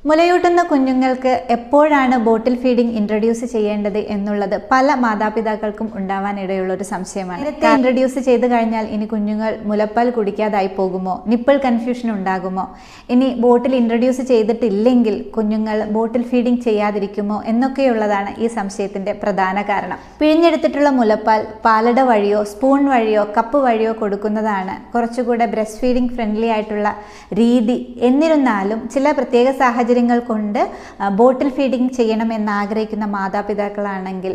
മുലയൂട്ടുന്ന കുഞ്ഞുങ്ങൾക്ക് എപ്പോഴാണ് ബോട്ടിൽ ഫീഡിംഗ് ഇൻട്രൊഡ്യൂസ് ചെയ്യേണ്ടത് എന്നുള്ളത് പല മാതാപിതാക്കൾക്കും ഉണ്ടാവാനിടയുള്ള ഒരു സംശയമാണ്. നേരത്തെ ഇൻട്രൊഡ്യൂസ് ചെയ്ത് കഴിഞ്ഞാൽ ഇനി കുഞ്ഞുങ്ങൾ മുലപ്പാൽ കുടിക്കാതായി പോകുമോ, നിപ്പിൾ കൺഫ്യൂഷൻ ഉണ്ടാകുമോ, ഇനി ബോട്ടിൽ ഇൻട്രൊഡ്യൂസ് ചെയ്തിട്ടില്ലെങ്കിൽ കുഞ്ഞുങ്ങൾ ബോട്ടിൽ ഫീഡിംഗ് ചെയ്യാതിരിക്കുമോ എന്നൊക്കെയുള്ളതാണ് ഈ സംശയത്തിന്റെ പ്രധാന കാരണം. പിഴിഞ്ഞെടുത്തിട്ടുള്ള മുലപ്പാൽ പാലട വഴിയോ സ്പൂൺ വഴിയോ കപ്പ് വഴിയോ കൊടുക്കുന്നതാണ് കുറച്ചുകൂടെ ബ്രസ്റ്റ് ഫീഡിംഗ് ഫ്രണ്ട്ലി ആയിട്ടുള്ള രീതി. എന്നിരുന്നാലും ചില പ്രത്യേക സാഹചര്യങ്ങൾ കൊണ്ട് ബോട്ടിൽ ഫീഡിംഗ് ചെയ്യണമെന്ന് ആഗ്രഹിക്കുന്ന മാതാപിതാക്കളാണെങ്കിൽ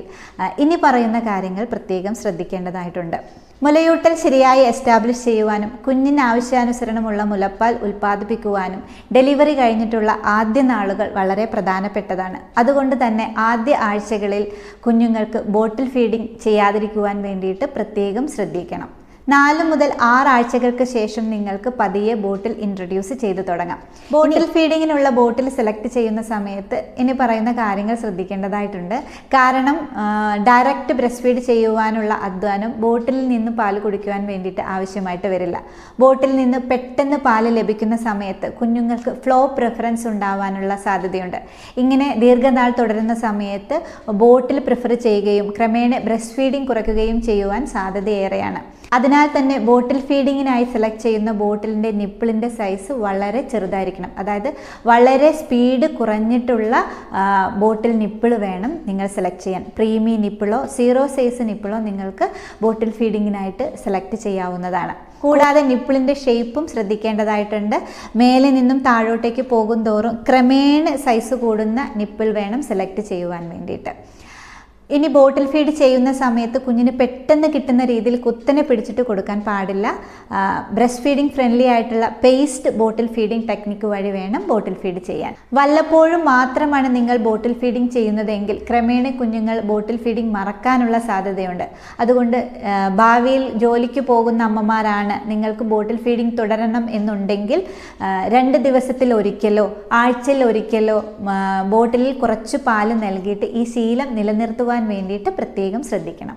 ഇനി പറയുന്ന കാര്യങ്ങൾ പ്രത്യേകം ശ്രദ്ധിക്കേണ്ടതായിട്ടുണ്ട്. മുലയൂട്ടൽ ശരിയായി എസ്റ്റാബ്ലിഷ് ചെയ്യുവാനും കുഞ്ഞിന് ആവശ്യാനുസരണമുള്ള മുലപ്പാൽ ഉൽപ്പാദിപ്പിക്കുവാനും ഡെലിവറി കഴിഞ്ഞിട്ടുള്ള ആദ്യ നാളുകൾ വളരെ പ്രധാനപ്പെട്ടതാണ്. അതുകൊണ്ട് തന്നെ ആദ്യ ആഴ്ചകളിൽ കുഞ്ഞുങ്ങൾക്ക് ബോട്ടിൽ ഫീഡിംഗ് ചെയ്യാതിരിക്കുവാൻ വേണ്ടിയിട്ട് പ്രത്യേകം ശ്രദ്ധിക്കണം. 4 മുതൽ 6 ആഴ്ചകൾക്ക് ശേഷം നിങ്ങൾക്ക് പതിയെ ബോട്ടിൽ ഇൻട്രൊഡ്യൂസ് ചെയ്തു തുടങ്ങാം. ബോട്ടിൽ ഫീഡിങ്ങിനുള്ള ബോട്ടിൽ സെലക്ട് ചെയ്യുന്ന സമയത്ത് ഇനി പറയുന്ന കാര്യങ്ങൾ ശ്രദ്ധിക്കേണ്ടതായിട്ടുണ്ട്. കാരണം ഡയറക്റ്റ് ബ്രസ്റ്റ് ഫീഡ് ചെയ്യുവാനുള്ള അധ്വാനം ബോട്ടിലിൽ നിന്ന് പാല് കുടിക്കുവാൻ വേണ്ടിയിട്ട് ആവശ്യമായിട്ട് വരില്ല. ബോട്ടിൽ നിന്ന് പെട്ടെന്ന് പാല് ലഭിക്കുന്ന സമയത്ത് കുഞ്ഞുങ്ങൾക്ക് ഫ്ലോ പ്രിഫറൻസ് ഉണ്ടാവാനുള്ള സാധ്യതയുണ്ട്. ഇങ്ങനെ ദീർഘനാൾ തുടരുന്ന സമയത്ത് ബോട്ടിൽ പ്രിഫർ ചെയ്യുകയും ക്രമേണ ബ്രസ്റ്റ് ഫീഡിംഗ് കുറയ്ക്കുകയും ചെയ്യുവാൻ സാധ്യതയേറെയാണ്. അതിനാൽ തന്നെ ബോട്ടിൽ ഫീഡിങ്ങിനായി സെലക്ട് ചെയ്യുന്ന ബോട്ടിലിൻ്റെ നിപ്പിളിൻ്റെ സൈസ് വളരെ ചെറുതായിരിക്കണം. അതായത് വളരെ സ്പീഡ് കുറഞ്ഞിട്ടുള്ള ബോട്ടിൽ നിപ്പിൾ വേണം നിങ്ങൾ സെലക്ട് ചെയ്യാൻ. പ്രീമി നിപ്പിളോ 0 സൈസ് നിപ്പിളോ നിങ്ങൾക്ക് ബോട്ടിൽ ഫീഡിങ്ങിനായിട്ട് സെലക്ട് ചെയ്യാവുന്നതാണ്. കൂടാതെ നിപ്പിളിൻ്റെ ഷേപ്പും ശ്രദ്ധിക്കേണ്ടതായിട്ടുണ്ട്. മേലെ നിന്നും താഴോട്ടേക്ക് പോകും തോറും ക്രമേണ സൈസ് കൂടുന്ന നിപ്പിൾ വേണം സെലക്ട് ചെയ്യുവാൻ വേണ്ടിയിട്ട്. ഇനി ബോട്ടിൽ ഫീഡ് ചെയ്യുന്ന സമയത്ത് കുഞ്ഞിന് പെട്ടെന്ന് കിട്ടുന്ന രീതിയിൽ കുത്തനെ പിടിച്ചിട്ട് കൊടുക്കാൻ പാടില്ല. ബ്രസ്റ്റ് ഫീഡിംഗ് ഫ്രണ്ട്ലി ആയിട്ടുള്ള പേസ്റ്റ് ബോട്ടിൽ ഫീഡിംഗ് ടെക്നിക്ക് വഴി വേണം ബോട്ടിൽ ഫീഡ് ചെയ്യാൻ. വല്ലപ്പോഴും മാത്രമാണ് നിങ്ങൾ ബോട്ടിൽ ഫീഡിംഗ് ചെയ്യുന്നതെങ്കിൽ ക്രമേണ കുഞ്ഞുങ്ങൾ ബോട്ടിൽ ഫീഡിംഗ് മറക്കാനുള്ള സാധ്യതയുണ്ട്. അതുകൊണ്ട് ഭാവിയിൽ ജോലിക്ക് പോകുന്ന അമ്മമാരാണ് നിങ്ങൾക്ക് ബോട്ടിൽ ഫീഡിംഗ് തുടരണം എന്നുണ്ടെങ്കിൽ 2 ദിവസത്തിൽ ഒരിക്കലോ ആഴ്ചയിൽ ഒരിക്കലോ ബോട്ടിലിൽ കുറച്ച് പാല് നൽകിയിട്ട് ഈ ശീലം നിലനിർത്തുവാൻ വേണ്ടിയിട്ട് പ്രത്യേകം ശ്രദ്ധിക്കണം.